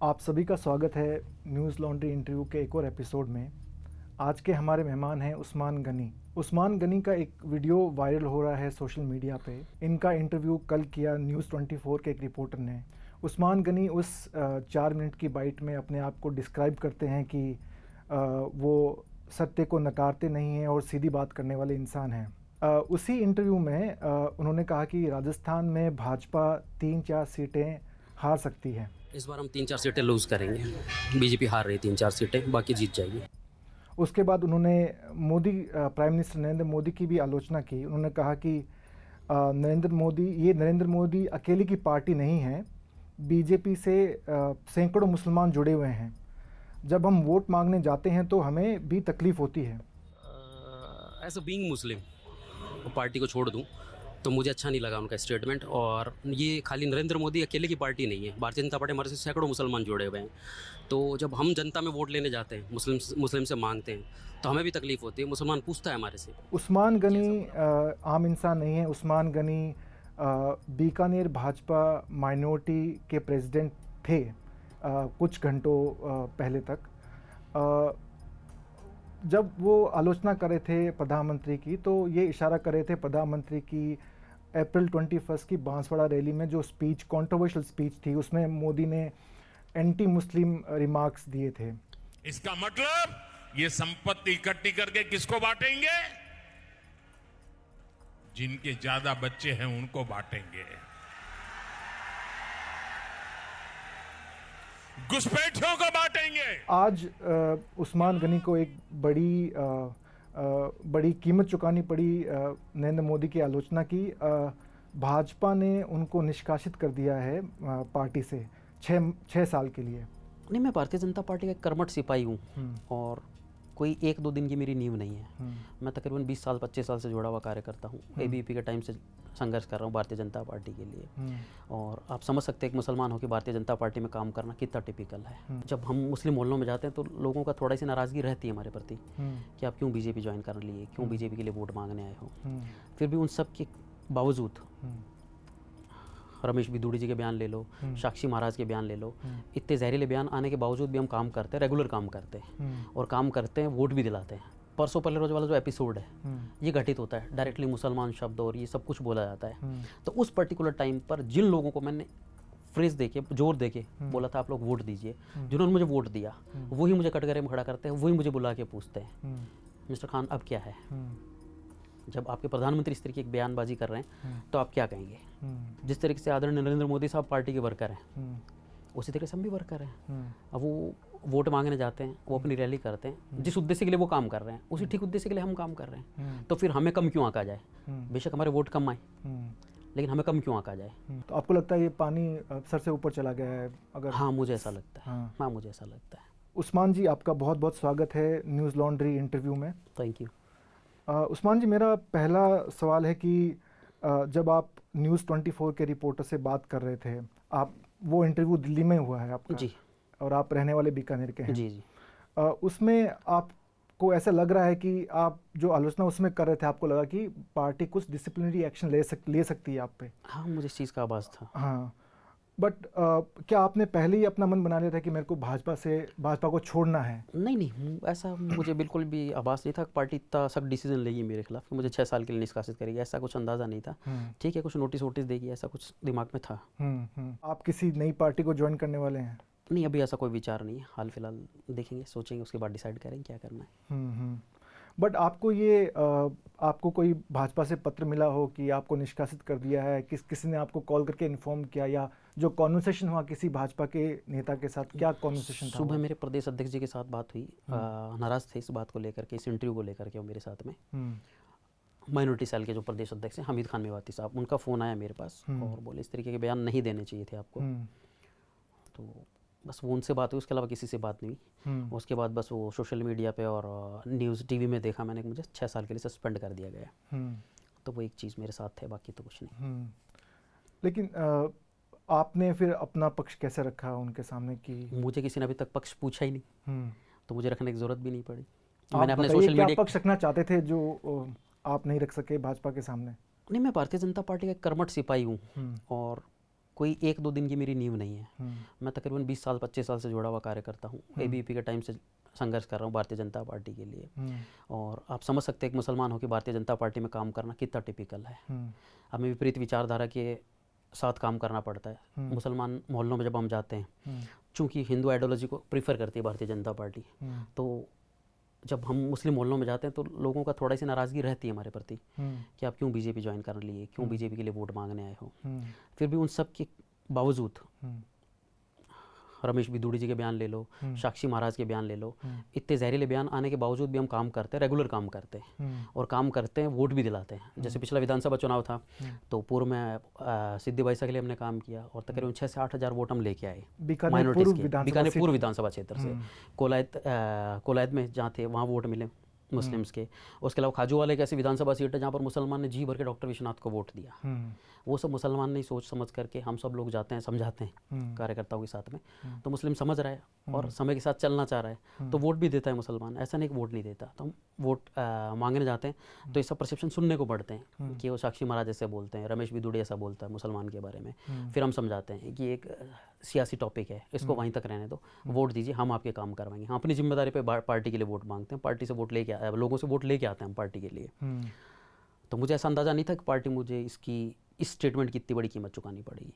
आप सभी का स्वागत है न्यूज़ लॉन्ड्री इंटरव्यू के एक और एपिसोड में। आज के हमारे मेहमान हैं उस्मान गनी। उस्मान गनी का एक वीडियो वायरल हो रहा है सोशल मीडिया पे। इनका इंटरव्यू कल किया न्यूज़ 24 के एक रिपोर्टर ने। उस्मान गनी उस 4 मिनट की बाइट में अपने आप को डिस्क्राइब करते हैं कि वो सत्य को नकारते नहीं हैं और सीधी बात करने वाले इंसान हैं। उसी इंटरव्यू में उन्होंने कहा कि राजस्थान में भाजपा 3-4 सीटें हार सकती है। इस बार हम 3-4 सीटें लूज़ करेंगे। बीजेपी हार रही 3-4 सीटें, बाकी जीत जाएगी। उसके बाद उन्होंने प्राइम मिनिस्टर नरेंद्र मोदी की भी आलोचना की। उन्होंने कहा कि नरेंद्र मोदी अकेले की पार्टी नहीं है, बीजेपी से सैकड़ों मुसलमान जुड़े हुए हैं। जब हम वोट मांगने जाते हैं तो हमें भी तकलीफ होती है। As a being Muslim party को छोड़ दूं तो मुझे अच्छा नहीं लगा उनका स्टेटमेंट। और ये खाली नरेंद्र मोदी अकेले की पार्टी नहीं है, भारतीय जनता पार्टी हमारे से सैकड़ों मुसलमान जुड़े हुए हैं। तो जब हम जनता में वोट लेने जाते हैं, मुस्लिम से मांगते हैं, तो हमें भी तकलीफ होती है। मुसलमान पूछता है हमारे से। उस्मान गनी आम इंसान नहीं है। उस्मान गनी बीकानेर भाजपा माइनॉरिटी के प्रेसिडेंट थे कुछ घंटों पहले तक। जब वो आलोचना कर रहे थे प्रधानमंत्री की, तो ये इशारा कर रहे थे प्रधानमंत्री की अप्रैल 21 की बांसवाड़ा रैली में जो स्पीच, कंट्रोवर्शियल स्पीच थी, उसमें मोदी ने एंटी मुस्लिम रिमार्क्स दिए थे। इसका मतलब ये संपत्ति इकट्ठी करके किसको बांटेंगे? जिनके ज्यादा बच्चे हैं उनको बांटेंगे। घुसपैठियों को बांटेंगे। आज उस्मान गनी को एक बड़ी कीमत चुकानी पड़ी नरेंद्र मोदी की आलोचना की। भाजपा ने उनको निष्कासित कर दिया है पार्टी से 6 साल के लिए। नहीं, मैं भारतीय जनता पार्टी का कर्मठ सिपाही हूँ और कोई 1-2 दिन की मेरी नींव नहीं है। मैं तकरीबन 20 साल 25 साल से जुड़ा हुआ कार्यकर्ता हूँ। एबीवीपी के टाइम से संघर्ष कर रहा हूँ भारतीय जनता पार्टी के लिए। और आप समझ सकते हैं एक मुसलमान होकर भारतीय जनता पार्टी में काम करना कितना टिपिकल है। जब हम मुस्लिम मोहल्लों में जाते हैं तो लोगों का थोड़ा सी नाराज़गी रहती है हमारे प्रति कि आप क्यों बीजेपी ज्वाइन कर लिए, क्यों बीजेपी के लिए वोट मांगने आए हो। फिर भी उन सब के बावजूद रमेश बिदूड़ी जी के बयान ले लो, साक्षी महाराज के बयान ले लो, इतने जहरीले बयान आने के बावजूद भी हम काम करते हैं, रेगुलर काम करते हैं और काम करते हैं, वोट भी दिलाते हैं। परसों पहले रोज वाला जो एपिसोड है ये घटित होता है, डायरेक्टली मुसलमान शब्द और ये सब कुछ बोला जाता है। तो उस पर्टिकुलर टाइम पर जिन लोगों को मैंने फ्रेज देके, जोर देके बोला था आप लोग वोट दीजिए, जिन्होंने मुझे वोट दिया वही मुझे कटघरे में खड़ा करते हैं, वही मुझे बुला के पूछते हैं मिस्टर खान अब क्या है। जब आपके प्रधानमंत्री इस तरीके की बयानबाजी कर रहे हैं तो आप क्या कहेंगे। जिस तरीके से आदरणीय नरेंद्र मोदी साहब पार्टी के वर्कर हैं उसी तरीके से हम भी वर्कर हैं। अब वो वोट मांगने जाते हैं, वो अपनी रैली करते हैं, जिस उद्देश्य के लिए वो काम कर रहे हैं उसी ठीक उद्देश्य के लिए हम काम कर रहे हैं। तो फिर हमें कम क्यों आंका जाए। बेशक हमारे वोट कम आए लेकिन हमें कम क्यों आंका जाए। तो आपको लगता है ये पानी सर से ऊपर चला गया है अगर? हाँ, मुझे ऐसा लगता है। हाँ, मुझे ऐसा लगता है। उस्मान जी, आपका बहुत बहुत स्वागत है न्यूज़ लॉन्ड्री इंटरव्यू में। Thank you. उस्मान जी, मेरा पहला सवाल है कि जब आप न्यूज़ 24 के रिपोर्टर से बात कर रहे थे, आप वो इंटरव्यू दिल्ली में हुआ है आपका जी, और आप रहने वाले बीकानेर के हैं। जी जी। उसमें आपको ऐसा लग रहा है कि आप जो आलोचना उसमें कर रहे थे, आपको लगा कि पार्टी कुछ डिसिप्लिनरी एक्शन ले सकती है आप पे? हाँ, मुझे इस चीज़ का आभास था। हाँ, बट क्या आपने पहले ही अपना मन बना लिया था कि मेरे को भाजपा को छोड़ना है? नहीं, ऐसा मुझे बिल्कुल भी आभास नहीं था। पार्टी इतना सख्त डिसीजन लेगी मेरे खिलाफ कि मुझे 6 साल के लिए निष्कासित करेगी, ऐसा कुछ अंदाज़ा नहीं था। ठीक है, कुछ नोटिस वोटिस देगी, ऐसा कुछ दिमाग में था। आप किसी नई पार्टी को ज्वाइन करने वाले हैं? नहीं, अभी ऐसा कोई विचार नहीं है। हाल फिलहाल देखेंगे, सोचेंगे, उसके बाद डिसाइड करेंगे क्या करना है। बट आपको आपको कोई भाजपा से पत्र मिला हो कि आपको निष्कासित कर दिया है? किसी ने आपको कॉल करके इन्फॉर्म किया, या जो कॉन्वर्सेशन हुआ किसी भाजपा के नेता के साथ, क्या कॉन्वर्सेशन था? सुबह मेरे प्रदेश अध्यक्ष जी के साथ बात हुई, नाराज़ थे इस बात को लेकर के, इस इंटरव्यू को लेकर के वो मेरे साथ में। माइनॉरिटी सेल के जो प्रदेश अध्यक्ष हैं हमीद खान मेवाती साहब, उनका फ़ोन आया मेरे पास और बोले इस तरीके के बयान नहीं देने चाहिए थे आपको। तो बस वो उनसे बात हुई, उसके अलावा किसी से बात नहीं हुई। उसके बाद बस वो सोशल मीडिया पे और न्यूज़ टीवी में देखा मैंने कि मुझे 6 साल के लिए सस्पेंड कर दिया गया। तो वो एक चीज़ मेरे साथ है, बाकी तो कुछ नहीं। लेकिन आपने फिर अपना पक्ष कैसे रखा उनके सामने? कि मुझे किसी ने अभी तक पक्ष पूछा ही नहीं, तो मुझे रखने की ज़रूरत भी नहीं पड़ी। मैंने अपने सोशल मीडिया पक्ष रखना चाहते थे जो आप नहीं रख सके भाजपा के सामने? नहीं, मैं भारतीय जनता पार्टी का कर्मठ सिपाही हूँ और कोई 1-2 दिन की मेरी नींव नहीं है। मैं तकरीबन 20 साल 25 साल से जुड़ा हुआ कार्य करता हूँ। ABVP के टाइम से संघर्ष कर रहा हूँ भारतीय जनता पार्टी के लिए। और आप समझ सकते हैं एक मुसलमान होकर भारतीय जनता पार्टी में काम करना कितना टिपिकल है। हमें विपरीत विचारधारा के साथ काम करना पड़ता है। मुसलमान मोहल्लों में जब हम जाते हैं, चूँकि हिंदू आइडियोलॉजी को प्रीफर करती है भारतीय जनता पार्टी, तो जब हम मुस्लिम मोहल्लों में जाते हैं तो लोगों का थोड़ा सी नाराज़गी रहती है हमारे प्रति कि आप क्यों बीजेपी ज्वाइन कर लिए, क्यों बीजेपी के लिए वोट मांगने आए हो। फिर भी उन सब के बावजूद रमेश बिदूड़ी जी के बयान ले लो, साक्षी महाराज के बयान ले लो, इतने जहरीले बयान आने के बावजूद भी हम काम करते हैं, रेगुलर काम करते हैं और काम करते हैं, वोट भी दिलाते हैं। जैसे पिछला विधानसभा चुनाव था तो पूर्व में सिद्धि बाईसा के लिए हमने काम किया और तकरीबन 6 से 8 हज़ार वोट हम लेके आए माइनॉरिटीज़ के। बीकानेर पूर्व विधानसभा क्षेत्र से कोलायत में जहाँ थे वहाँ वोट मिले मुस्लिम्स के। उसके अलावा खाजूवाला एक ऐसी विधानसभा सीट है जहाँ पर मुसलमान ने जी भर के डॉक्टर विश्वनाथ को वोट दिया। वो सब मुसलमान नहीं सोच समझ करके हम सब लोग जाते हैं, समझाते हैं कार्यकर्ताओं के साथ में, तो मुस्लिम समझ रहा है और समय के साथ चलना चाह रहा है तो वोट भी देता है मुसलमान। ऐसा नहीं कि वोट नहीं देता। तो हम वोट मांगने जाते हैं तो ये सब परसेप्शन सुनने को पड़ते हैं कि वो साक्षी महाराज ऐसे बोलते हैं, रमेश बिदूड़ी ऐसा बोलता है मुसलमान के बारे में। फिर हम समझाते हैं कि एक सियासी टॉपिक है, इसको वहीं तक रहने दो, वोट दीजिए, हम आपके काम करवाएंगे। हम अपनी जिम्मेदारी पे पार्टी के लिए वोट मांगते हैं, पार्टी से वोट लेके लोगों से वोट लेके आते हैं हम पार्टी के लिए। तो मुझे ऐसा अंदाज़ा नहीं था कि पार्टी मुझे इस स्टेटमेंट की इतनी बड़ी कीमत चुकानी पड़ेगी।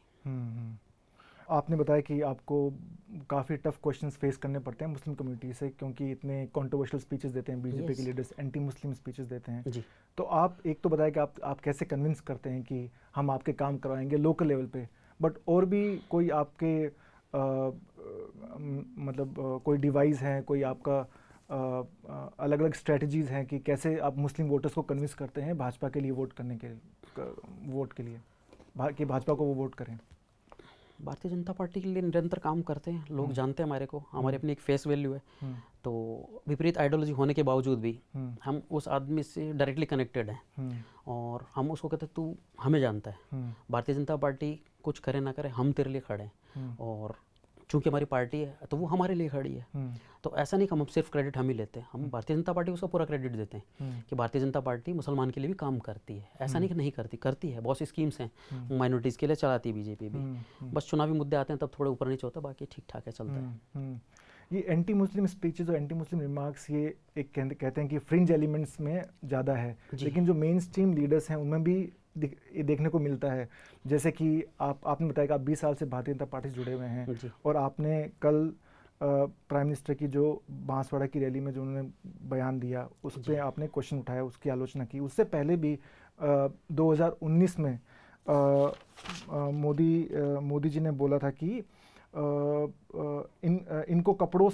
आपने बताया कि आपको काफ़ी टफ क्वेश्चंस फेस करने पड़ते हैं मुस्लिम कम्युनिटी से, क्योंकि इतने कंट्रोवर्शियल स्पीचेस देते हैं बीजेपी के लीडर्स, एंटी मुस्लिम स्पीचेस देते हैं जी। तो आप एक तो बताया कि आप कैसे कन्विंस करते हैं कि हम आपके काम करवाएंगे लोकल लेवल पे, बट और भी कोई आपके कोई डिवाइस हैं, कोई आपका अलग अलग स्ट्रेटजीज़ हैं कि कैसे आप मुस्लिम वोटर्स को कन्विंस करते हैं भाजपा के लिए वोट के लिए कि भाजपा को वो वोट करें? भारतीय जनता पार्टी के लिए निरंतर काम करते हैं, लोग जानते हैं हमारे को, हमारी अपनी एक फेस वैल्यू है। तो विपरीत आइडियोलॉजी होने के बावजूद भी हम उस आदमी से डायरेक्टली कनेक्टेड हैं और हम उसको कहते हैं तू हमें जानता है, भारतीय जनता पार्टी कुछ करे ना करे हम तेरे लिए खड़े हैं। और चूंकि हमारी पार्टी है तो वो हमारे लिए खड़ी है। तो ऐसा नहीं कि हम सिर्फ क्रेडिट हम ही लेते हैं, हम भारतीय जनता पार्टी को उसका पूरा क्रेडिट देते हैं कि भारतीय जनता पार्टी मुसलमान के लिए भी काम करती है। ऐसा नहीं कि नहीं करती है, बहुत सी स्कीम्स हैं माइनॉरिटीज़ के लिए चलाती है बीजेपी भी। बस चुनावी मुद्दे आते हैं तब थोड़े ऊपर नीचे होता है, बाकी ठीक ठाक है, चलता है। ये एंटी मुस्लिम स्पीचेस और एंटी मुस्लिम रिमार्क्स ये एक कहते हैं कि फ्रिंज एलिमेंट्स में ज़्यादा है, लेकिन जो मेन स्ट्रीम लीडर्स हैं उनमें भी ये देखने को मिलता है। जैसे कि आपने बताया कि आप 20 साल से भारतीय जनता पार्टी से जुड़े हुए हैं और आपने कल प्राइम मिनिस्टर की जो बांसवाड़ा की रैली में जो उन्होंने बयान दिया उस पर आपने क्वेश्चन उठाया, उसकी आलोचना की। उससे पहले भी 2019 में मोदी जी ने बोला था कि इनको कपड़ों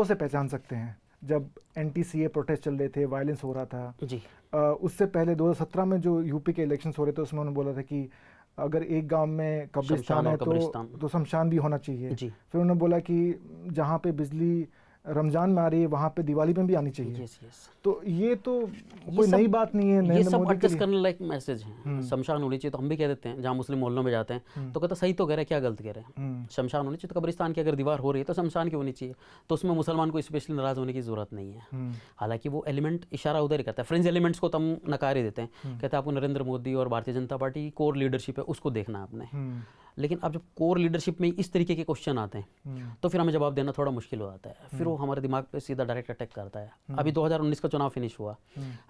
से पहचान सकते हैं। जब NTCA प्रोटेस्ट चल रहे थे, वायलेंस हो रहा था जी। उससे पहले 2017 में जो यूपी के इलेक्शंस हो रहे थे उसमें उन्होंने बोला था कि अगर एक गांव में कब्रिस्तान है तो शमशान भी होना चाहिए। फिर उन्होंने बोला कि जहाँ पे बिजली रमजान में आ रही है वहाँ पे दिवाली में भी आनी चाहिए। yes, yes. तो ये तो कोई नई बात नहीं है, ये सब एडजस्ट करने लायक मैसेज है। शमशान होनी चाहिए तो हम भी कह देते हैं, जहाँ मुस्लिम मोहल्लों में जाते हैं तो कहते सही तो कह रहे हैं, क्या गलत कह रहे हैं। शमशान होनी चाहिए तो कब्रिस्तान की अगर दीवार हो रही है तो शमशान की होनी चाहिए, तो उसमें मुसलमान को स्पेशली नाराज होने की जरूरत नहीं है। हालांकि वो एलिमेंट इशारा उधर ही करता है, फ्रेंच एलिमेंट्स को तो हम नकार ही देते हैं, कहते हैं आपको नरेंद्र मोदी और भारतीय जनता पार्टी की कोर लीडरशिप है उसको देखना है आपने। लेकिन अब जब कोर लीडरशिप में इस तरीके के क्वेश्चन आते हैं तो फिर हमें जवाब देना थोड़ा मुश्किल हो जाता है, फिर वो हमारे दिमाग पे सीधा डायरेक्ट अटैक करता है। अभी 2019 का चुनाव फिनिश हुआ,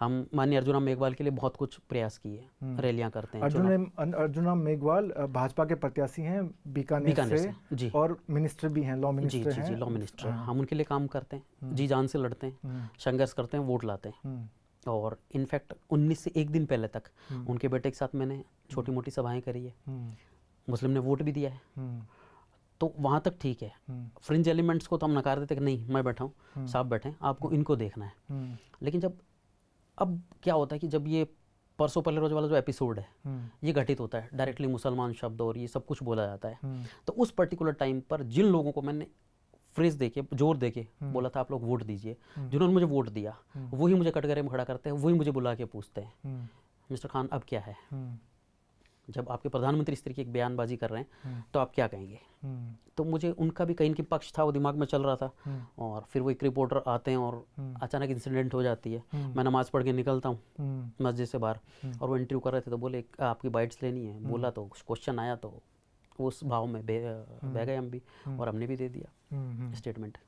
हम माननीय अर्जुन राम मेघवाल के लिए बहुत कुछ प्रयास किए, रैलियां करते हैं। अर्जुन राम मेघवाल भाजपा के प्रत्याशी हैं बीकानेर से जी, और मिनिस्टर भी हैं, लॉ मिनिस्टर हैं। जी, लॉ मिनिस्टर। हम उनके लिए काम करते हैं, जी जान से लड़ते हैं, संघर्ष करते हैं, वोट लाते हैं। और इनफैक्ट 19 से एक दिन पहले तक उनके बेटे के साथ मैंने छोटी मोटी सभाएं करी है, मुस्लिम ने वोट भी दिया है। तो वहाँ तक ठीक है। फ्रिंज एलिमेंट्स को तो हम नकार देते कि नहीं मैं बैठा हूँ, साहब बैठे हैं, आपको इनको देखना है। लेकिन जब अब क्या होता है कि जब ये परसों पहले रोज वाला जो एपिसोड है ये घटित होता है, डायरेक्टली मुसलमान शब्द और ये सब कुछ बोला जाता है, तो उस पर्टिकुलर टाइम पर जिन लोगों को मैंने फ्रेज देके जोर देके बोला था आप लोग वोट दीजिए, जिन्होंने मुझे वोट दिया वही मुझे कटघरे में खड़ा करते हैं, वही मुझे बुला के पूछते हैं मिस्टर खान अब क्या है। जब आपके प्रधानमंत्री इस तरीके की बयानबाजी कर रहे हैं तो आप क्या कहेंगे? तो मुझे उनका भी कहीं न कहीं पक्ष था, वो दिमाग में चल रहा था। और फिर वो एक रिपोर्टर आते हैं और अचानक इंसिडेंट हो जाती है। मैं नमाज़ पढ़ के निकलता हूँ मस्जिद से बाहर, और वो इंटरव्यू कर रहे थे तो बोले आपकी बाइट्स लेनी है। बोला तो क्वेश्चन आया तो उस भाव में बह गए हम भी, और हमने भी दे दिया स्टेटमेंट।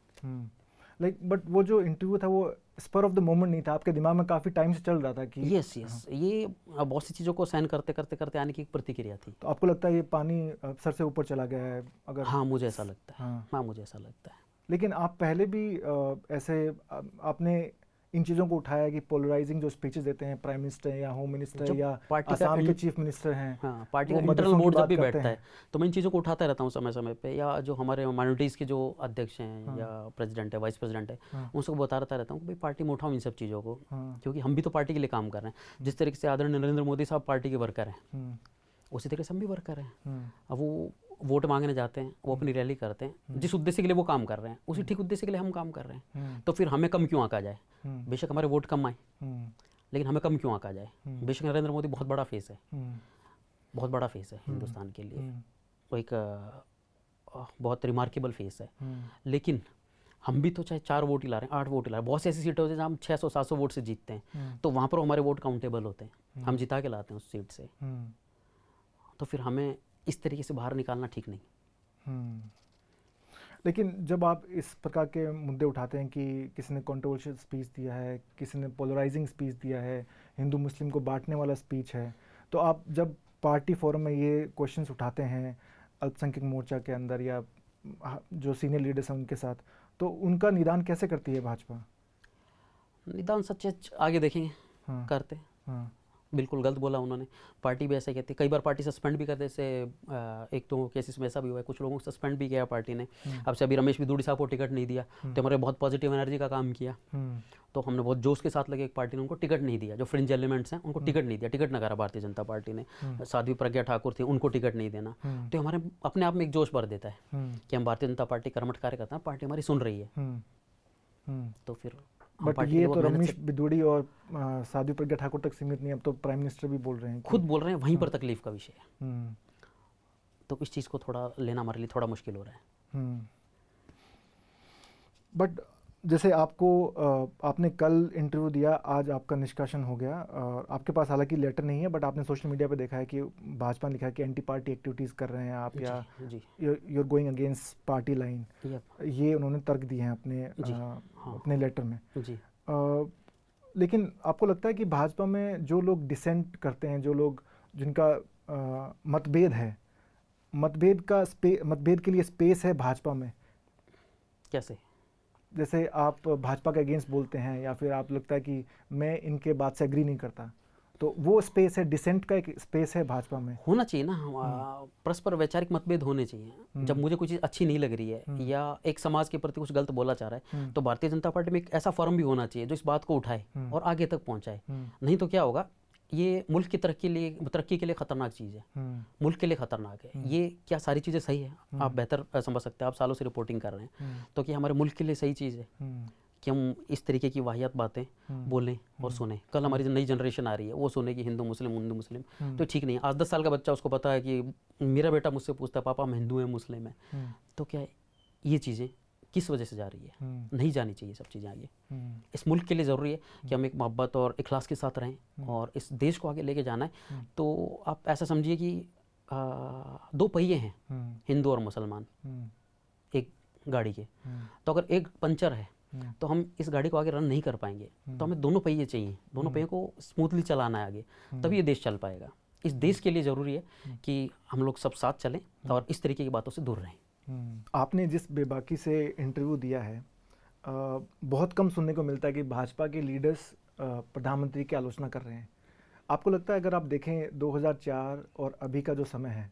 लाइक बट वो जो इंटरव्यू था वो स्पर ऑफ द मोमेंट नहीं था, आपके दिमाग में काफ़ी टाइम से चल रहा था कि यस ये बहुत सी चीज़ों को सहन करते करते करते आने की एक प्रतिक्रिया थी। तो आपको लगता है ये पानी सर से ऊपर चला गया है अगर? हाँ मुझे ऐसा लगता है। हाँ मुझे ऐसा लगता है। लेकिन आप पहले भी ऐसे आपने इन चीज़ों को उठाया कि पोलराइजिंग जो स्पीचेस देते हैं प्राइम मिनिस्टर या होम मिनिस्टर या आसाम के चीफ मिनिस्टर हैं, हाँ पार्टी का इंटरनल बोर्ड जब भी बैठता है तो मैं इन चीज़ों को उठाता रहता हूँ समय समय पे, या जो हमारे माइनॉरिटीज़ के जो अध्यक्ष हैं या प्रेसिडेंट है, वाइस प्रेसिडेंट है, उनको बताता रहता हूँ कि भाई पार्टी में उठाओ इन सब चीज़ों को, क्योंकि हम भी तो पार्टी के लिए काम कर रहे हैं। जिस तरीके से आदरणीय नरेंद्र मोदी साहब पार्टी के वर्कर हैं, उसी तरीके से हम भी वर्कर हैं। अब वो वोट मांगने जाते हैं, वो अपनी रैली करते हैं, जिस उद्देश्य के लिए वो काम कर रहे हैं उसी ठीक उद्देश्य के लिए हम काम कर रहे हैं। तो फिर हमें कम क्यों आंका जाए? बेशक हमारे वोट कम आए, लेकिन हमें कम क्यों आंका जाए? बेशक नरेंद्र मोदी बहुत बड़ा फेस है, बहुत बड़ा फेस है हिंदुस्तान के लिए, वो एक बहुत रिमार्केबल फेस है। लेकिन हम भी तो चाहे 4 वोट ही ला रहे हैं, 8 वोट ही ला रहे हैं, बहुत सी ऐसी सीटें होती हैं जहाँ हम 600-700 वोट से जीतते हैं, तो वहाँ पर हमारे वोट काउंटेबल होते हैं, हम जिता के लाते हैं उस सीट से। तो फिर हमें इस तरीके से बाहर निकालना ठीक नहीं। लेकिन जब आप इस प्रकार के मुद्दे उठाते हैं कि किसी ने कंट्रोवर्शियल स्पीच दिया है, किसी ने पोलराइजिंग स्पीच दिया है, हिंदू मुस्लिम को बांटने वाला स्पीच है, तो आप जब पार्टी फोरम में ये क्वेश्चंस उठाते हैं अल्पसंख्यक मोर्चा के अंदर या जो सीनियर लीडर्स हैं उनके साथ, तो उनका निदान कैसे करती है भाजपा? निदान सच आगे देखेंगे करते। बिल्कुल गलत बोला उन्होंने, पार्टी भी ऐसा कहती है। कई बार पार्टी सस्पेंड भी कर दे, जैसे एक दो केसेस में ऐसा भी हुआ है, कुछ लोगों को सस्पेंड भी किया पार्टी ने। अब से अभी रमेश बिदूड़ी साहब को टिकट नहीं दिया, तो हमारे बहुत पॉजिटिव एनर्जी का काम किया, तो हमने बहुत जोश के साथ लगे, एक पार्टी ने उनको टिकट नहीं दिया, जो फ्रिंज एलिमेंट्स हैं उनको टिकट नहीं दिया, टिकट नकारा भारतीय जनता पार्टी ने। साध्वी प्रज्ञा ठाकुर थी, उनको टिकट नहीं देना, तो हमारे अपने आप में एक जोश भर देता है कि हम भारतीय जनता पार्टी कर्मठ कार्यकर्ता हैं, पार्टी हमारी सुन रही है। तो फिर बट ये तो रमेश बिदूड़ी और साध्वी प्रज्ञा ठाकुर तक सीमित नहीं, अब तो प्राइम मिनिस्टर भी बोल रहे हैं, खुद बोल रहे हैं, वहीं पर तकलीफ का विषय है। तो इस चीज़ को थोड़ा लेना हमारे लिए थोड़ा मुश्किल हो रहा है। बट जैसे आपको आपने कल इंटरव्यू दिया, आज आपका निष्कासन हो गया, आपके पास हालांकि लेटर नहीं है, बट आपने सोशल मीडिया पे देखा है कि भाजपा ने लिखा है कि एंटी पार्टी एक्टिविटीज़ कर रहे हैं आप, या you are going against party line, ये उन्होंने तर्क दिए हैं अपने लेटर में। लेकिन आपको लगता है कि भाजपा में जो लोग डिसेंट करते हैं, जो लोग जिनका मतभेद है, मतभेद के लिए स्पेस है भाजपा में? कैसे? जैसे आप भाजपा के अगेंस्ट बोलते हैं, या फिर आप लगता है कि मैं इनके बात से एग्री नहीं करता, तो वो स्पेस है, डिसेंट का एक स्पेस है भाजपा में? होना चाहिए ना, परस्पर वैचारिक मतभेद होने चाहिए। जब मुझे कोई चीज़ अच्छी नहीं लग रही है या एक समाज के प्रति कुछ गलत बोला जा रहा है, तो भारतीय जनता पार्टी में एक ऐसा फोरम भी होना चाहिए जो इस बात को उठाए और आगे तक पहुंचाए। नहीं तो क्या होगा, ये मुल्क की तरक्की के लिए खतरनाक चीज़ है, मुल्क के लिए खतरनाक है। ये क्या सारी चीज़ें सही है? आप बेहतर समझ सकते हैं, आप सालों से रिपोर्टिंग कर रहे हैं, तो क्या हमारे मुल्क के लिए सही चीज़ है कि हम इस तरीके की वाहियात बातें बोलें और सुने? कल हमारी जो नई जनरेशन आ रही है वो सुने कि हिंदू मुस्लिम, तो ठीक नहीं है। आज 10 साल का बच्चा, उसको पता है कि मेरा बेटा मुझसे पूछता है पापा हम हिंदू हैं मुस्लिम हैं, तो क्या ये चीज़ें किस वजह से जा रही है? नहीं जानी चाहिए सब चीज़ें आगे। इस मुल्क के लिए ज़रूरी है कि हम एक मोहब्बत और इखलास के साथ रहें और इस देश को आगे लेके जाना है। तो आप ऐसा समझिए कि 2 पहिए हैं, हिंदू और मुसलमान, एक गाड़ी के। तो अगर एक पंचर है तो हम इस गाड़ी को आगे रन नहीं कर पाएंगे, तो हमें दोनों पहिए चाहिए, दोनों पहियों को स्मूथली चलाना है आगे, तभी ये देश चल पाएगा। इस देश के लिए ज़रूरी है कि हम लोग सब साथ चलें और इस तरीके की बातों से दूर रहें। आपने जिस बेबाकी से इंटरव्यू दिया है, बहुत कम सुनने को मिलता है कि भाजपा के लीडर्स प्रधानमंत्री की आलोचना कर रहे हैं। आपको लगता है, अगर आप देखें 2004 और अभी का जो समय है,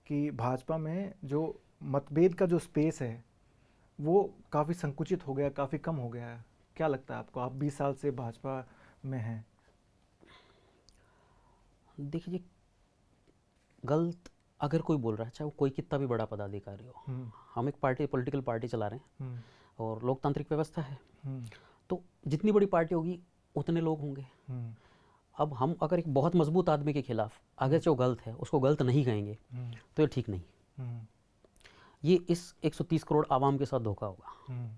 कि भाजपा में जो मतभेद का जो स्पेस है वो काफ़ी संकुचित हो गया, काफ़ी कम हो गया है? क्या लगता है आपको? आप 20 साल से भाजपा में हैं। देखिए, गलत अगर कोई बोल रहा है, चाहे वो कोई कितना भी बड़ा पदाधिकारी हो, हम एक पॉलिटिकल पार्टी चला रहे हैं और लोकतांत्रिक व्यवस्था है, तो जितनी बड़ी पार्टी होगी उतने लोग होंगे। अब हम अगर एक बहुत मजबूत आदमी के खिलाफ अगर जो गलत है उसको गलत नहीं कहेंगे तो ये ठीक नहीं। ये इस 130 करोड़ आवाम के साथ धोखा होगा।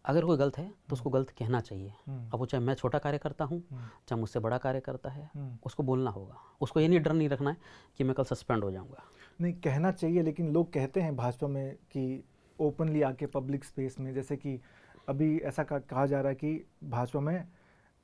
अगर कोई गलत है तो उसको गलत कहना चाहिए। अब वो चाहे मैं छोटा कार्य करता हूँ चाहे मुझसे बड़ा कार्य करता है, उसको बोलना होगा। उसको ये नहीं डर नहीं रखना है कि मैं कल सस्पेंड हो जाऊँगा। नहीं, कहना चाहिए, लेकिन लोग कहते हैं भाजपा में कि ओपनली आके पब्लिक स्पेस में, जैसे कि अभी ऐसा कहा जा रहा है कि भाजपा में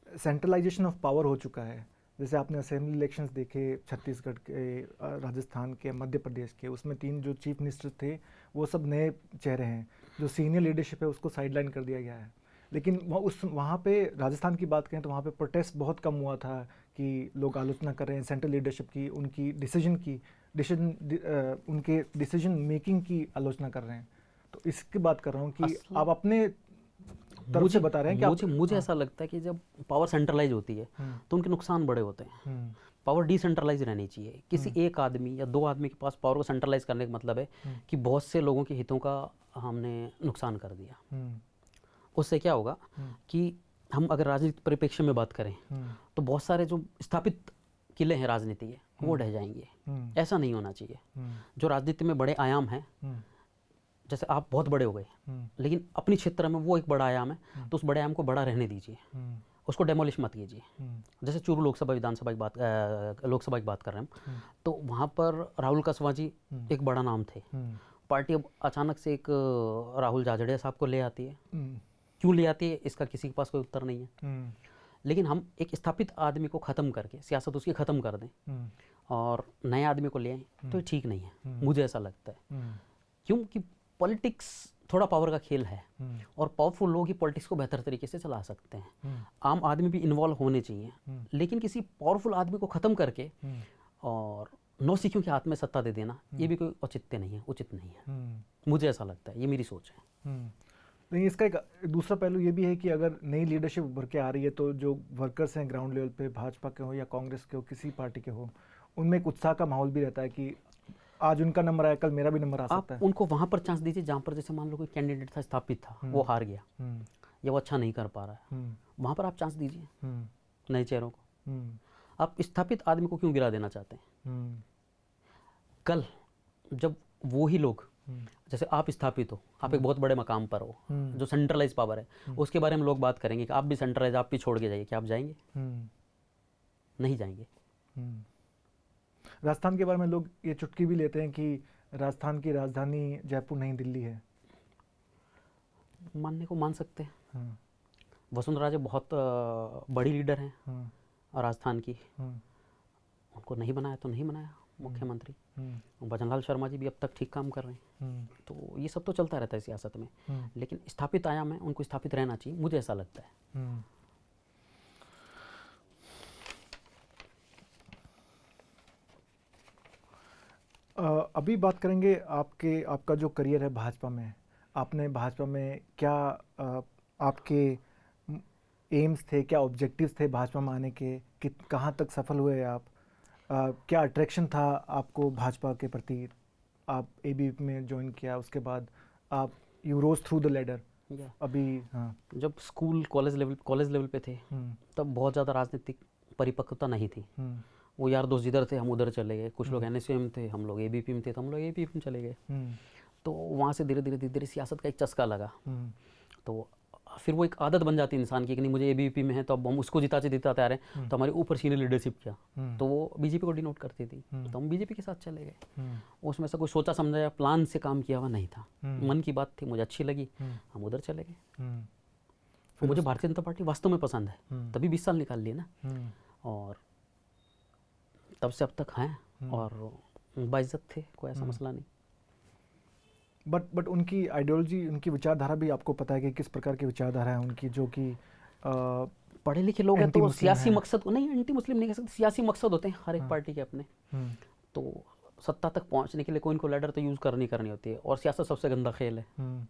सेंट्रलाइजेशन ऑफ पावर हो चुका है। जैसे आपने असेंबली इलेक्शंस देखे छत्तीसगढ़ के, राजस्थान के, मध्य प्रदेश के, उसमें 3 जो चीफ मिनिस्टर थे वो सब नए चेहरे हैं। जो सीनियर लीडरशिप है उसको साइडलाइन कर दिया गया है। लेकिन वहाँ पे राजस्थान की बात करें तो वहाँ पे प्रोटेस्ट बहुत कम हुआ था कि लोग आलोचना कर रहे हैं सेंट्रल लीडरशिप की, उनकी उनके डिसीजन मेकिंग की आलोचना कर रहे हैं। तो इसकी बात कर रहा हूँ कि आप अपने तरफ से बता रहे हैं कि मुझे ऐसा लगता है कि जब पावर सेंट्रलाइज होती है तो उनके नुकसान बड़े होते हैं। पावर डिसेंट्रलाइज रहनी चाहिए। किसी एक आदमी या 2 आदमी के पास पावर को सेंट्रलाइज करने का मतलब है कि बहुत से लोगों के हितों का हमने नुकसान कर दिया। उससे क्या होगा कि हम अगर राजनीतिक परिप्रेक्ष्य में बात करें तो बहुत सारे जो स्थापित किले हैं राजनीति के वो ढह जाएंगे। ऐसा नहीं होना चाहिए। जो राजनीति में बड़े आयाम हैं, जैसे आप बहुत बड़े हो गए लेकिन अपने क्षेत्र में वो एक बड़ा आयाम है तो उस बड़े आयाम को बड़ा रहने दीजिए, उसको डेमोलिश मत कीजिए। जैसे चूरू लोकसभा की बात कर रहे हैं तो वहाँ पर राहुल कसवा जी एक बड़ा नाम थे। पार्टी अब अचानक से एक राहुल जाजड़िया साहब को ले आती है। क्यों ले आती है इसका किसी के पास कोई उत्तर नहीं है। लेकिन हम एक स्थापित आदमी को ख़त्म करके सियासत उसकी ख़त्म कर दें और नए आदमी को ले आएँ तो ये ठीक नहीं है। मुझे ऐसा लगता है क्योंकि पॉलिटिक्स थोड़ा पावर का खेल है और पावरफुल लोग ही पॉलिटिक्स को बेहतर तरीके से चला सकते हैं। आम आदमी भी इन्वॉल्व होने चाहिए, लेकिन किसी पावरफुल आदमी को ख़त्म करके और नौसिखियों के हाथ में सत्ता दे देना ये भी कोई औचित्य नहीं है, उचित नहीं है। मुझे ऐसा लगता है, ये मेरी सोच है। लेकिन इसका एक दूसरा पहलू ये भी है कि अगर नई लीडरशिप उभर के आ रही है तो जो वर्कर्स हैं ग्राउंड लेवल पे, भाजपा के हो या कांग्रेस के हो, किसी पार्टी के हो, उनमें एक उत्साह का माहौल भी रहता है कि आज उनका नंबर आया कल मेरा भी नंबर आ सकता है। उनको वहाँ पर चांस दीजिए जहाँ पर जैसे मान लो कोई कैंडिडेट था, स्थापित था, वो हार गया या वो अच्छा नहीं कर पा रहा है, वहाँ पर आप चांस दीजिए नए चेहरों को। आप स्थापित आदमी को क्यों गिरा देना चाहते हैं? कल जब वो ही लोग, जैसे आप स्थापित हो, आप एक बहुत बड़े मकाम पर हो, जो सेंट्रलाइज पावर है, उसके बारे में लोग बात करेंगे कि आप भी सेंट्रलाइज, आप भी छोड़ के जाइए, क्या आप जाएंगे? नहीं जाएंगे। राजस्थान के बारे में लोग ये चुटकी भी लेते हैं कि राजस्थान की राजधानी जयपुर नहीं दिल्ली है। मानने को मान सकते हैं। वसुंधरा राजे बहुत बड़ी लीडर हैं राजस्थान की, उनको नहीं बनाया तो नहीं बनाया मुख्यमंत्री। भजनलाल शर्मा जी भी अब तक ठीक काम कर रहे हैं। तो ये सब तो चलता रहता है सियासत में, लेकिन स्थापित आयाम है, उनको स्थापित रहना चाहिए, मुझे ऐसा लगता है। अभी बात करेंगे आपका जो करियर है भाजपा में, आपने भाजपा में क्या आपके एम्स थे, क्या ऑब्जेक्टिव्स थे भाजपा में आने के, कहाँ तक सफल हुए आप? क्या अट्रैक्शन था आपको भाजपा के प्रति? आप एबीवीपी में ज्वाइन किया, उसके बाद आप you rose through the ladder. अभी जब स्कूल कॉलेज लेवल पे थे तब बहुत ज़्यादा राजनीतिक परिपक्वता नहीं थी। वो यार दोस्त जिधर थे हम उधर चले गए, कुछ लोग एनएसयूए में थे, हम लोग एबीपी में थे तो हम लोग एबीपी में चले गए। तो वहाँ से धीरे धीरे सियासत का एक चस्का लगा। तो फिर वो एक आदत बन जाती है इंसान की कि नहीं मुझे एबीपी में है तो अब हम उसको जिताते आ रहे हैं, तो हमारे ऊपर सीनियर लीडरशिप क्या, तो वो बीजेपी को डिनोट करती थी, तो हम बीजेपी के साथ चले गए। उसमें से कोई सोचा समझा या प्लान से काम किया हुआ नहीं था, मन की बात थी, मुझे अच्छी लगी, हम उधर चले गए। तो मुझे भारतीय जनता पार्टी वास्तव में पसंद है, तभी 20 साल निकाल लिए ना, और तब से अब तक हैं और बाइज्जत थे, कोई ऐसा मसला नहीं। बट उनकी आइडियोलॉजी, उनकी विचारधारा भी आपको पता है कि किस प्रकार की विचारधारा है उनकी, जो कि पढ़े लिखे लोग हैं तो सियासी मकसद नहीं, एंटी मुस्लिम नहीं कह सकते, सियासी मकसद होते हैं हर एक पार्टी के अपने। तो सत्ता तक पहुंचने के लिए कोई इनको लैडर तो यूज़ करनी होती है, और सियासत सबसे गंदा खेल है,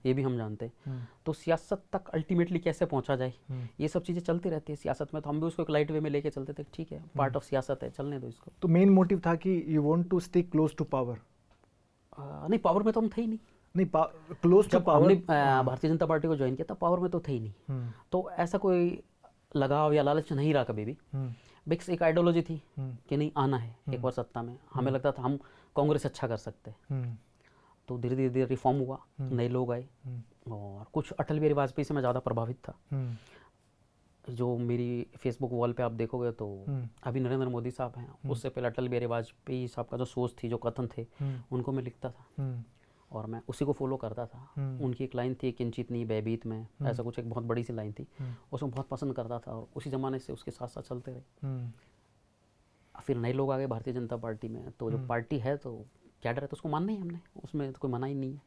ये भी हम जानते हैं। तो सियासत तक अल्टीमेटली कैसे पहुंचा जाए, ये सब चीज़ें चलती रहती है सियासत में। तो हम भी उसको एक लाइट वे में लेके चलते थे, ठीक है पार्ट ऑफ सियासत है, चलने दो इसको। तो मेन मोटिव था कि you want to stick close to power? नहीं, पावर में तो हम थे ही नहीं। Close to power. हमने भारतीय जनता पार्टी को ज्वाइन किया था, पावर में तो थे ही नहीं। तो ऐसा कोई लगाव या लालच नहीं रहा कभी भी। बिक्स एक आइडियोलॉजी थी कि नहीं आना है एक बार सत्ता में। हमें लगता था हम कांग्रेस अच्छा कर सकते हैं, तो धीरे धीरे धीरे रिफॉर्म हुआ, नए लोग आए, और कुछ अटल बिहारी वाजपेयी से मैं ज़्यादा प्रभावित था। जो मेरी फेसबुक वॉल पे आप देखोगे तो अभी नरेंद्र मोदी साहब हैं, उससे पहले अटल बिहारी वाजपेयी साहब का जो सोच थी, जो कथन थे, उनको मैं लिखता था और मैं उसी को फॉलो करता था। उनकी एक लाइन थी, किंचित नहीं भयभीत में, ऐसा कुछ एक बहुत बड़ी सी लाइन थी, उसमें बहुत पसंद करता था और उसी ज़माने से उसके साथ साथ चलते रहे। फिर नए लोग आ गए भारतीय जनता पार्टी में, तो जो पार्टी है तो कैडर है तो उसको मानना ही हमने, उसमें तो कोई मना ही नहीं है।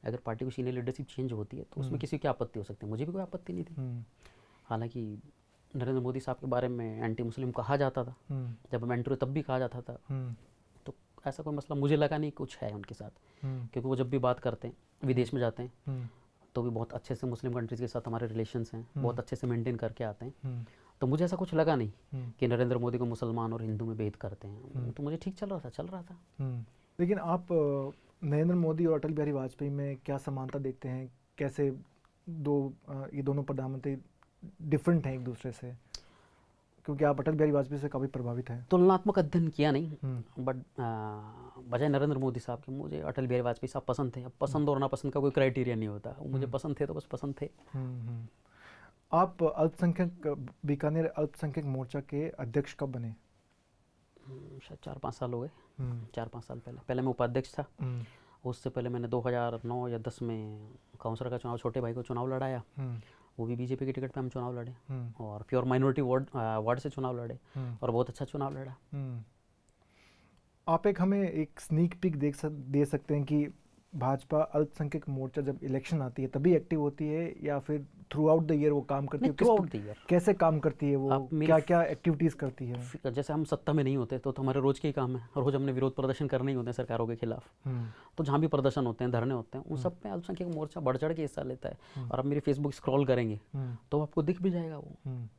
अगर पार्टी की सीनियर लीडरशिप चेंज होती है तो उसमें किसी की आपत्ति हो सकती है, मुझे भी कोई आपत्ति नहीं थी। हालांकि नरेंद्र मोदी साहब के बारे में एंटी मुस्लिम कहा जाता था, जब हम एंट्री तब भी कहा जाता था, तो ऐसा कोई मसला मुझे लगा नहीं कुछ है उनके साथ, क्योंकि वो जब भी बात करते हैं, विदेश में जाते हैं तो भी बहुत अच्छे से मुस्लिम कंट्रीज़ के साथ हमारे रिलेशंस हैं, बहुत अच्छे से मेंटेन करके आते हैं। तो मुझे ऐसा कुछ लगा नहीं कि नरेंद्र मोदी को मुसलमान और हिंदू में भेद करते हैं, तो मुझे ठीक चल रहा था। लेकिन आप नरेंद्र मोदी और अटल बिहारी वाजपेयी में क्या समानता देखते हैं? कैसे ये दोनों प्रधानमंत्री डिफरेंट हैं एक दूसरे से? क्योंकि आप अटल बिहारी वाजपेयी से काफ़ी प्रभावित हैं। तुलनात्मक अध्ययन किया नहीं, बट बजाय नरेंद्र मोदी साहब के मुझे अटल बिहारी वाजपेयी साहब पसंद थे। अब पसंद और नापसंद का कोई क्राइटेरिया नहीं होता, मुझे पसंद थे तो बस पसंद थे। आप बीकानेर अल्पसंख्यक मोर्चा के अध्यक्ष कब बने? शायद 4-5 साल हो गए, 4-5 साल पहले मैं उपाध्यक्ष था। उससे पहले मैंने 2009 या 10 में काउंसलर का चुनाव, छोटे भाई को चुनाव लड़ाया, वो भी बीजेपी की टिकट पे हम चुनाव लड़े, और प्योर माइनॉरिटी वार्ड से चुनाव लड़े, और बहुत अच्छा चुनाव लड़ा। आप हमें एक स्नीक पीक दे सकते हैं कि भाजपा अल्पसंख्यक मोर्चा जब इलेक्शन आती है तभी एक्टिव होती है, या फिर थ्रू आउट द ईयर वो काम करती है? थ्रू आउट द ईयर कैसे काम करती है वो, क्या क्या एक्टिविटीज़ करती है? जैसे हम सत्ता में नहीं होते तो हमारे रोज के ही काम है, रोज हमने विरोध प्रदर्शन करने ही होते हैं सरकारों के खिलाफ। तो जहाँ भी प्रदर्शन होते हैं, धरने होते हैं, उन सब में अल्पसंख्यक मोर्चा बढ़ चढ़ के हिस्सा लेता है। और आप मेरी फेसबुक स्क्रॉल करेंगे तो आपको दिख भी जाएगा, वो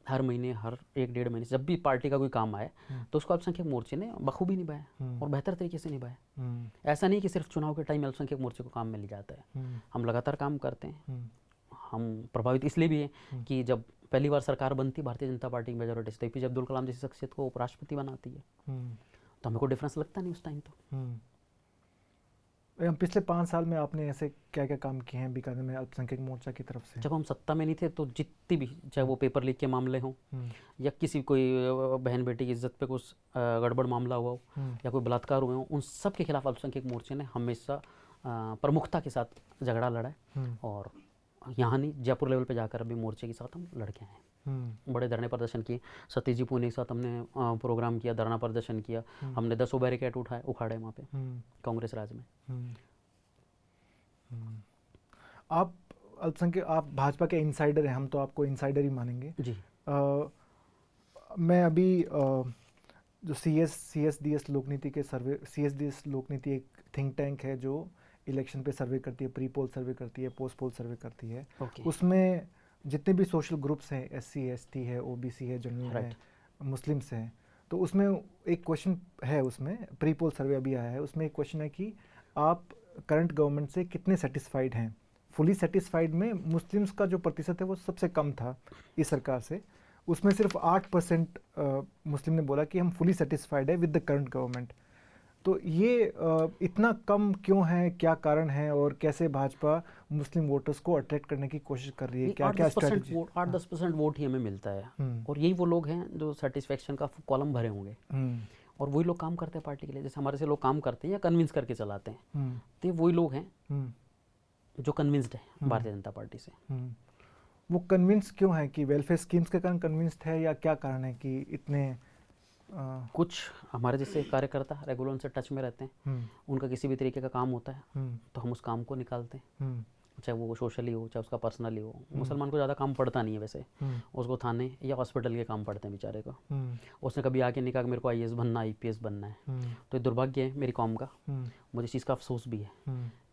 हर महीने, हर 1-1.5 महीने जब भी पार्टी का कोई काम आए तो उसको अल्पसंख्यक मोर्चे ने बखूबी निभाया और बेहतर तरीके से निभाया। ऐसा नहीं कि सिर्फ चुनाव के टाइम अल्पसंख्यक मोर्चे को काम में लिया जाता है, हम लगातार काम करते हैं। हम प्रभावित इसलिए भी हैं कि जब पहली बार सरकार बनती भारतीय जनता पार्टी की मेजॉरिटी से, APJ अब्दुल कलाम जैसी शख्सियत को उपराष्ट्रपति बनाती है, तो हमें कोई डिफरेंस लगता नहीं उस टाइम। तो पिछले 5 साल में आपने ऐसे क्या क्या काम किए हैं बीकानेर में अल्पसंख्यक मोर्चा की तरफ से? जब हम सत्ता में नहीं थे तो जितनी भी, चाहे वो पेपर लीक के मामले हों, या किसी कोई बहन बेटी की इज्जत पे कुछ गड़बड़ मामला हुआ हो, या कोई बलात्कार हुए हों, उन सब के खिलाफ अल्पसंख्यक मोर्चे ने हमेशा प्रमुखता के साथ झगड़ा लड़ा है। और यहाँ नहीं, जयपुर लेवल पे जाकर अभी मोर्चे के साथ हम लड़के हैं, बड़े धरने प्रदर्शन किए। सतीश जी पुणे के साथ हमने प्रोग्राम किया, धरना प्रदर्शन किया, हमने 10 बैरिकेड उखाड़े वहाँ पे कांग्रेस राज में। आप भाजपा के इनसाइडर हैं, हम तो आपको इनसाइडर ही मानेंगे जी। मैं अभी जो CSDS लोकनीति के सर्वे, CSDS लोकनीति एक थिंक टैंक है जो इलेक्शन पे सर्वे करती है, प्री पोल सर्वे करती है, पोस्ट पोल सर्वे करती है। उसमें जितने भी सोशल ग्रुप्स हैं, SC ST है, OBC है, जनरल है, मुस्लिम्स हैं, तो उसमें एक क्वेश्चन है, उसमें प्री पोल सर्वे अभी आया है, उसमें एक क्वेश्चन है कि आप करंट गवर्नमेंट से कितने सेटिस्फाइड हैं। फुली सेटिस्फाइड में मुस्लिम्स का जो प्रतिशत है वो सबसे कम था इस सरकार से, उसमें सिर्फ 8% मुस्लिम ने बोला कि हम फुली सेटिस्फाइड है विद द करंट गवर्नमेंट। तो ये इतना कम क्यों है, क्या कारण है, और कैसे भाजपा मुस्लिम वोटर्स को अट्रैक्ट करने की कोशिश कर रही है? क्या क्या स्ट्रेटजी? 8-10% वोट ही हमें मिलता है, और यही वो लोग हैं जो सेटिस्फेक्शन का कॉलम भरे होंगे, और वही लोग काम करते हैं पार्टी के लिए। जैसे हमारे से लोग काम करते हैं या कन्विंस करके चलाते हैं, तो वही लोग हैं जो कन्विंस्ड है भारतीय जनता पार्टी से। वो कन्विंस क्यों है? कि वेलफेयर स्कीम्स के कारण कन्विंस्ड है, या क्या कारण है कि इतने कुछ हमारे जैसे कार्यकर्ता रेगुलर उनसे टच में रहते हैं, उनका किसी भी तरीके का काम होता है तो हम उस काम को निकालते हैं, चाहे वो सोशली हो, चाहे उसका पर्सनली हो। मुसलमान को ज़्यादा काम पड़ता नहीं है वैसे, उसको थाने या हॉस्पिटल के काम पड़ते हैं बेचारे को। उसने कभी आके नहीं कहा कि मेरे को IAS बनना है, IPS बनना है। तो ये दुर्भाग्य है मेरी कौम का, मुझे इस चीज़ का अफसोस भी है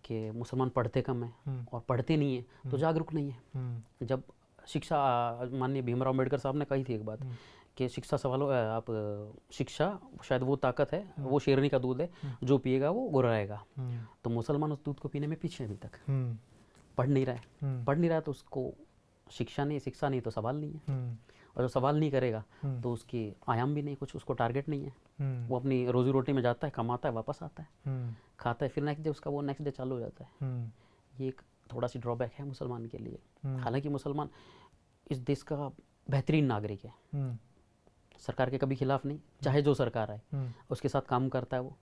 कि मुसलमान पढ़ते कम है, और पढ़ते नहीं है तो जागरूक नहीं है। जब शिक्षा, माननीय भीमराव अम्बेडकर साहब ने कही थी एक बात कि शिक्षा शिक्षा शायद वो ताकत है, वो शेरनी का दूध है, जो पिएगा वो गुर्राएगा। तो मुसलमान उस दूध को पीने में पीछे अभी तक पढ़ नहीं रहा है तो उसको शिक्षा नहीं तो सवाल नहीं है। और जब सवाल नहीं करेगा तो उसकी आयाम भी नहीं, कुछ उसको टारगेट नहीं है। वो अपनी रोजी रोटी में जाता है, कमाता है, वापस आता है, खाता है, फिर नेक्स्ट डे उसका वो नेक्स्ट डे चालू हो जाता है। ये एक थोड़ा सी ड्रॉबैक है मुसलमान के लिए। हालांकि मुसलमान इस देश का बेहतरीन नागरिक है, सरकार के कभी खिलाफ नहीं, चाहे जो सरकार आए उसके साथ काम करता है, वो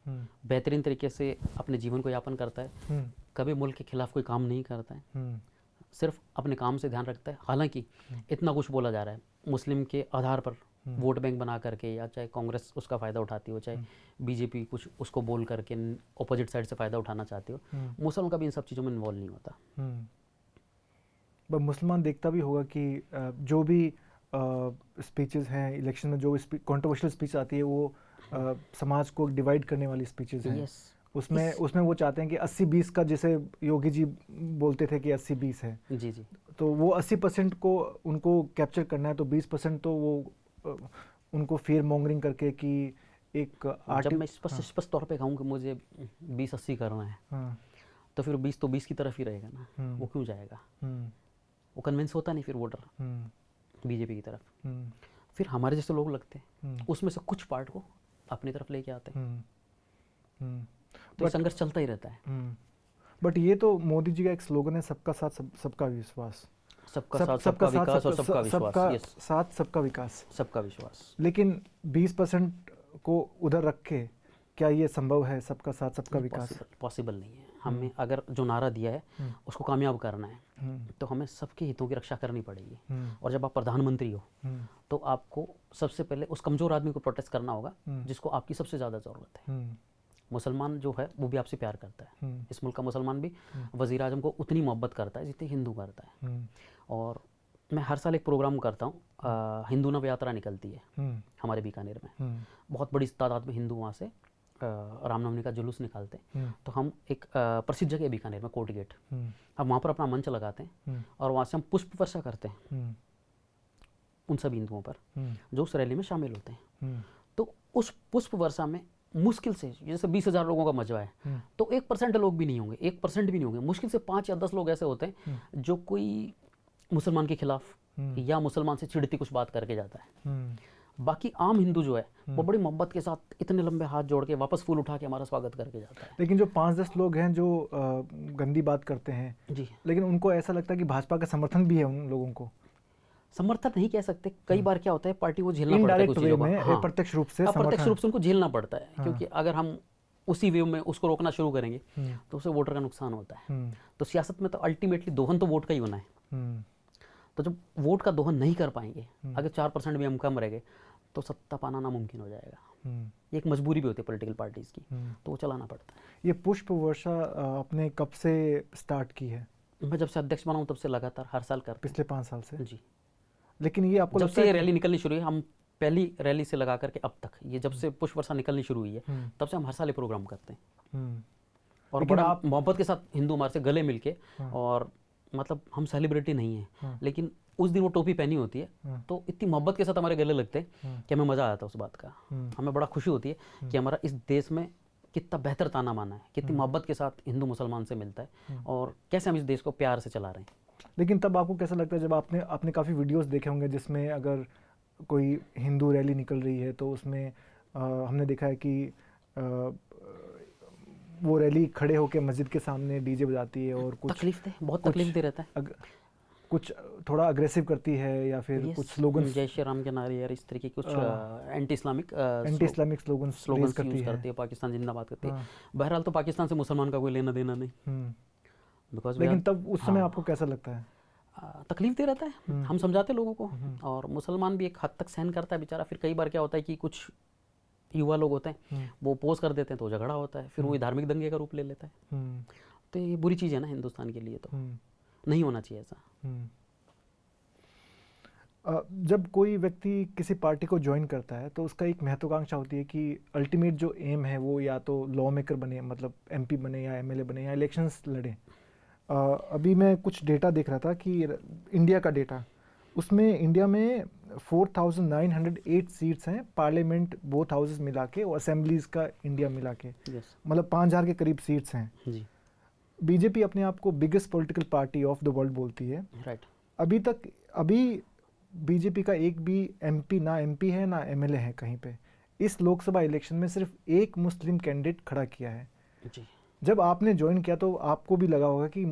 बेहतरीन तरीके से अपने जीवन को यापन करता है, कभी मुल्क के खिलाफ कोई काम नहीं करता है, सिर्फ अपने काम से ध्यान रखता है। हालांकि इतना कुछ बोला जा रहा है मुस्लिम के आधार पर वोट बैंक बना करके, या चाहे कांग्रेस उसका फ़ायदा उठाती हो, चाहे बीजेपी कुछ उसको बोल करके अपोजिट साइड से फ़ायदा उठाना चाहती हो, मुसलमान कभी इन सब चीज़ों में इन्वॉल्व नहीं होता। पर मुसलमान देखता भी होगा कि जो भी स्पीचेस हैं इलेक्शन में, जो कंट्रोवर्शियल स्पीच आती है वो समाज को डिवाइड करने वाली स्पीचेस हैं। उसमें वो चाहते हैं कि 80-20 का, जैसे योगी जी बोलते थे कि 80-20 है, जी जी, तो वो 80% को उनको कैप्चर करना है, तो 20% तो वो उनको फियर मॉन्गरिंग करके कि एक जब मैं स्पष्ट तौर पे कहूँ कि मुझे 20-80 करना है, तो फिर 20 तो 20 की तरफ ही रहेगा ना, वो क्यों जाएगा? वो कन्विंस होता नहीं फिर वोटर बीजेपी की तरफ। फिर हमारे जैसे लोग लगते हैं, उसमें से कुछ पार्ट को अपनी तरफ लेके आते हैं, तो संघर्ष चलता ही रहता है। बट ये तो मोदी जी का एक स्लोगन है, सबका साथ सबका विश्वास, सबका साथ सबका विकास और सबका विश्वास, साथ सबका विकास, सबका विश्वास। लेकिन 20% को उधर रख के क्या ये संभव है, सबका साथ सबका विकास? पॉसिबल नहीं है। हमें अगर जो नारा दिया है उसको कामयाब करना है तो हमें सबके हितों की रक्षा करनी पड़ेगी। और जब आप प्रधानमंत्री हो तो आपको सबसे पहले उस कमज़ोर आदमी को प्रोटेक्ट करना होगा जिसको आपकी सबसे ज़्यादा ज़रूरत है। मुसलमान जो है वो भी आपसे प्यार करता है, इस मुल्क का मुसलमान भी वज़ीर आज़म को उतनी मोहब्बत करता है जितनी हिंदू करता है। और मैं हर साल एक प्रोग्राम करता हूँ, हिंदू नव यात्रा निकलती है हमारे बीकानेर में, बहुत बड़ी तादाद में हिंदू वहाँ से रामनवमी का जुलूस निकालते हैं। तो हम एक प्रसिद्ध जगह बीकानेर में कोर्ट गेट, हम वहाँ पर अपना मंच लगाते हैं और वहाँ से हम पुष्प वर्षा करते हैं उन सभी हिंदुओं पर जो उस रैली में शामिल होते हैं। तो उस पुष्प वर्षा में मुश्किल से, जैसे 20,000 लोगों का मजबा है, तो 1% लोग भी नहीं होंगे, 1% भी नहीं होंगे, मुश्किल से 5 या 10 लोग ऐसे होते हैं जो कोई मुसलमान के खिलाफ या मुसलमान से चिढ़ती कुछ बात करके जाता है। बाकी आम हिंदू जो है वो बड़ी मोहब्बत के साथ इतने लंबे हाथ जोड़ के वापस फूल उठा के हमारा स्वागत करके जाता है। लेकिन जो 5-10 लोग हैं जो गंदी बात करते हैं जी, लेकिन उनको ऐसा लगता है कि भाजपा का समर्थन भी है उन लोगों को। समर्थन नहीं कह सकते, कई बार क्या होता है पार्टी को झेलना पड़ता है कुछ चीज़ों को, प्रत्यक्ष रूप से उनको झेलना पड़ता है, क्योंकि अगर हम उसी वे में उसको रोकना शुरू करेंगे तो उससे वोटर का नुकसान होता है। तो सियासत में तो अल्टीमेटली दोहन तो वोट का ही होना है। तो जब वोट का दोहन नहीं कर पाएंगे, अगर 4% भी हम कम रह गए तो सत्ता पाना नामुमकिन हो जाएगा। ये एक मजबूरी भी होती है पॉलिटिकल पार्टीज की, तो वो चलाना पड़ता है। ये पुष्प वर्षा आपने कब से स्टार्ट की है? मैं जब से अध्यक्ष बना हूँ तब से लगातार हर साल करते पिछले 5 साल से? जी। लेकिन ये आपको जब से ये रैली निकलनी शुरू हुई, हम पहली रैली से लगा करके अब तक, ये जब से पुष्प वर्षा निकलनी शुरू हुई है तब से हम हर साल ये प्रोग्राम करते हैं। और बड़ा आप मोहब्बत के साथ हिंदू हमारे से गले मिलके, और मतलब हम सेलिब्रिटी नहीं है लेकिन उस दिन वो टोपी पहनी होती है तो इतनी मोहब्बत के साथ हमारे गले लगते हैं कि हमें मज़ा आता है उस बात का। हमें बड़ा खुशी होती है कि हमारा इस देश में कितना बेहतर ताना माना है, कितनी मोहब्बत के साथ हिंदू मुसलमान से मिलता है और कैसे हम इस देश को प्यार से चला रहे हैं। लेकिन तब आपको कैसा लगता है जब आपने काफ़ी वीडियोस देखे होंगे जिसमें अगर कोई हिंदू रैली निकल रही है तो उसमें हमने देखा है कि वो रैली खड़े होकर मस्जिद के सामने डीजे बजाती है और कुछ बहुत तकलीफ दे रहता है, कुछ थोड़ा अग्रेसिव करती है या फिर कुछ स्लोगन, जय श्री राम के नारे या इस तरीके कुछ एंटी इस्लामिक स्लोगन करती है, पाकिस्तान जिंदाबाद करती है। बहरहाल तो पाकिस्तान से मुसलमान का कोई लेना देना नहीं। लेकिन तब उस समय आपको कैसा लगता है? तकलीफ दे रहता है, हम समझाते लोगों को, और मुसलमान भी एक हद तक सहन करता है बेचारा। फिर कई बार क्या होता है कि कुछ युवा लोग होते हैं वो अपोज कर देते हैं तो झगड़ा होता है, फिर वो धार्मिक दंगे का रूप ले लेता है। तो ये बुरी चीज़ है ना हिंदुस्तान के लिए, तो नहीं होना चाहिए ऐसा। जब कोई व्यक्ति किसी पार्टी को ज्वाइन करता है तो उसका एक महत्वाकांक्षा होती है कि अल्टीमेट जो एम है वो या तो लॉ मेकर बने, मतलब MP बने या MLA बने या इलेक्शंस लड़े। अभी मैं कुछ डेटा देख रहा था कि इंडिया का डेटा, उसमें इंडिया में 4,908 सीट्स हैं पार्लियामेंट बोथ हाउसेस मिला के और असेंबलीज का इंडिया मिला के, मतलब 5,000 के करीब सीट्स हैं जी। बीजेपी अपने आप को biggest political party of the world बोलती है। राइट। अभी बीजेपी का एक भी एमपी ना एमपी है ना एमएलए है कहीं पे। इस लोकसभा इलेक्शन में सिर्फ एक मुस्लिम कैंडिडेट खड़ा किया है। जी। जब आपने ज्वाइन किया तो आपको भी लगा होगा कि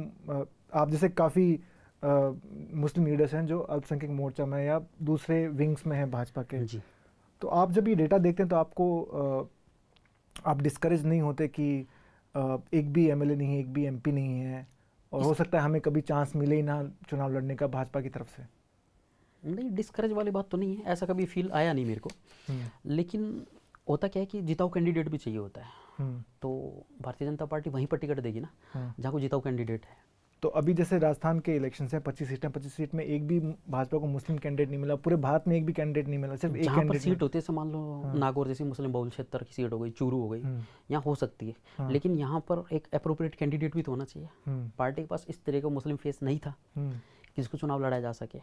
आप जैसे काफ़ी मुस्लिम लीडर्स हैं जो अल्पसंख्यक मोर्चा में या दूसरे विंग्स में हैं भाजपा के, जी। तो आप जब ये डेटा देखते हैं तो आपको आप डिस्करेज नहीं होते कि एक भी एमएलए नहीं है, एक भी एमपी नहीं है और हो सकता है हमें कभी चांस मिले ही ना चुनाव लड़ने का भाजपा की तरफ से? नहीं, डिस्करेज वाली बात तो नहीं है, ऐसा कभी फील आया नहीं मेरे को। लेकिन होता क्या है कि जिताऊ कैंडिडेट भी चाहिए होता है, तो भारतीय जनता पार्टी वहीं पर टिकट देगी ना जहाँ कोई जिताऊ कैंडिडेट है। तो अभी जैसे राजस्थान के इलेक्शन है 25 सीटें, 25 सीट में एक भी भाजपा को मुस्लिम कैंडिडेट नहीं मिला, पूरे भारत में एक भी कैंडिडेट नहीं मिला, सिर्फ एक जहाँ पर कैंडिडेट सीट होती है, मान लो नागौर जैसी मुस्लिम बहुल क्षेत्र की सीट हो गई, चूरू हो गई, यहाँ हो सकती है। लेकिन यहाँ पर एक अप्रोप्रिएट कैंडिडेट भी तो होना चाहिए। पार्टी के पास इस तरह का मुस्लिम फेस नहीं था कि जिसको चुनाव लड़ाया जा सके।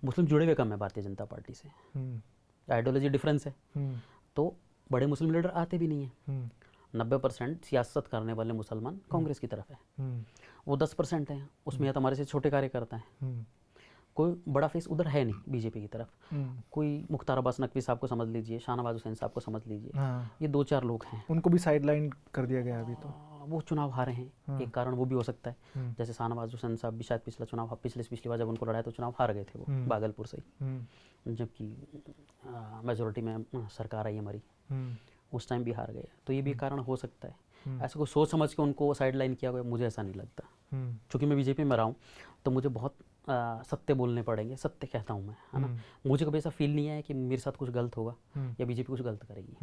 मुस्लिम जुड़े हुए कम है भारतीय जनता पार्टी से, आइडियोलॉजी डिफरेंस है, तो बड़े मुस्लिम लीडर आते भी नहीं है। 90% सियासत करने वाले मुसलमान कांग्रेस की तरफ है, वो 10% हैं, उसमें या तो हमारे से छोटे कार्यकर्ता हैं। कोई बड़ा फेस उधर है नहीं बीजेपी की तरफ। कोई मुख्तार अब्बास नकवी साहब को समझ लीजिए, शाहनवाज हुसैन साहब को समझ लीजिए, ये 2-4 लोग हैं। उनको भी साइडलाइन कर दिया गया अभी तो। वो चुनाव हारे हैं, एक कारण वो भी हो सकता है। जैसे शाहनवाज हुसैन साहब भी शायद पिछली बार जब उनको लड़ाया तो चुनाव हार गए थे वो भागलपुर से ही, जबकि मेजोरिटी में सरकार आई हमारी, उस टाइम भी हार गए, तो ये भी कारण हो सकता है। ऐसा कोई सोच समझ के उनको साइडलाइन किया गया, मुझे ऐसा नहीं लगता। क्योंकि मैं बीजेपी में रहा हूँ तो मुझे बहुत सत्य बोलने पड़ेंगे, सत्य कहता हूँ मैं, है ना। मुझे कभी ऐसा फील नहीं आया कि मेरे साथ कुछ गलत होगा या बीजेपी कुछ गलत करेगी।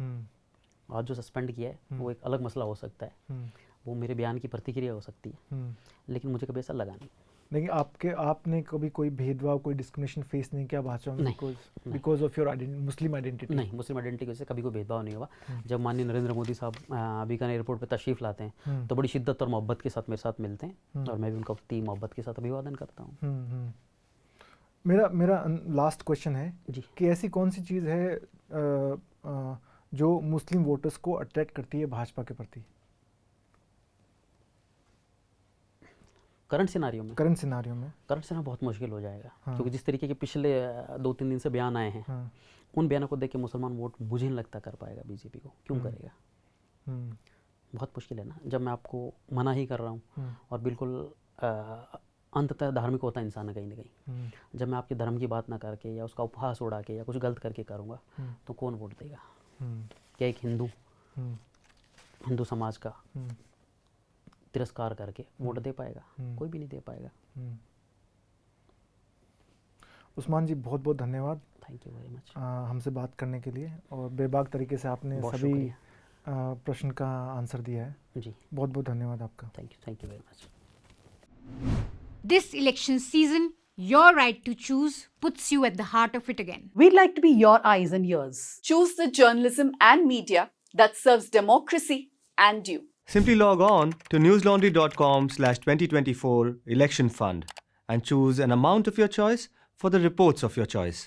आज जो सस्पेंड किया है वो एक अलग मसला हो सकता है, वो मेरे बयान की प्रतिक्रिया हो सकती है, लेकिन मुझे कभी ऐसा लगा नहीं। लेकिन आपने कभी कोई भेदभाव, कोई डिस्क्रिमिनेशन फेस नहीं किया भाजपा में because of your Muslim identity? नहीं, मुस्लिम आइडेंटिटी की वजह से कभी कोई भेदभाव नहीं हुआ। जब माननीय नरेंद्र मोदी साहब बीकानेर एयरपोर्ट पर तशरीफ लाते हैं तो बड़ी शिद्दत और मोहब्बत के साथ मेरे साथ मिलते हैं, और मैं भी उनका उतनी मोहब्बत के साथ अभिवादन करता हूँ। मेरा लास्ट क्वेश्चन है जी, कि ऐसी कौन सी चीज़ है जो मुस्लिम वोटर्स को अट्रैक्ट करती है भाजपा के प्रति करंट सिनारियो में? करंट सिनारियो बहुत मुश्किल हो जाएगा, क्योंकि जिस तरीके के पिछले 2-3 दिन से बयान आए हैं, उन बयानों को देख के मुसलमान वोट मुझे नहीं लगता कर पाएगा बीजेपी को। क्यों करेगा? बहुत मुश्किल है ना। जब मैं आपको मना ही कर रहा हूँ और बिल्कुल अंततः धार्मिक होता है इंसान कहीं ना कहीं, जब मैं आपके धर्म की बात ना करके या उसका उपहास उड़ा के या कुछ गलत करके करूँगा तो कौन वोट देगा? क्या एक हिंदू समाज का तिरस्कार करके वोट दे पाएगा? कोई भी नहीं दे पाएगा। उस्मान जी, बहुत बहुत धन्यवाद, थैंक यू वेरी मच हमसे बात करने के लिए, और बेबाक तरीके से आपने सभी प्रश्न का आंसर दिया है जी। बहुत बहुत धन्यवाद आपका। Thank you very much. This election season, your right to choose puts you at the heart of it again. We'd like to be your eyes and ears. Choose the journalism and media that serves democracy and you. Simply log on to newslaundry.com/2024 election fund and choose an amount of your choice for the reports of your choice.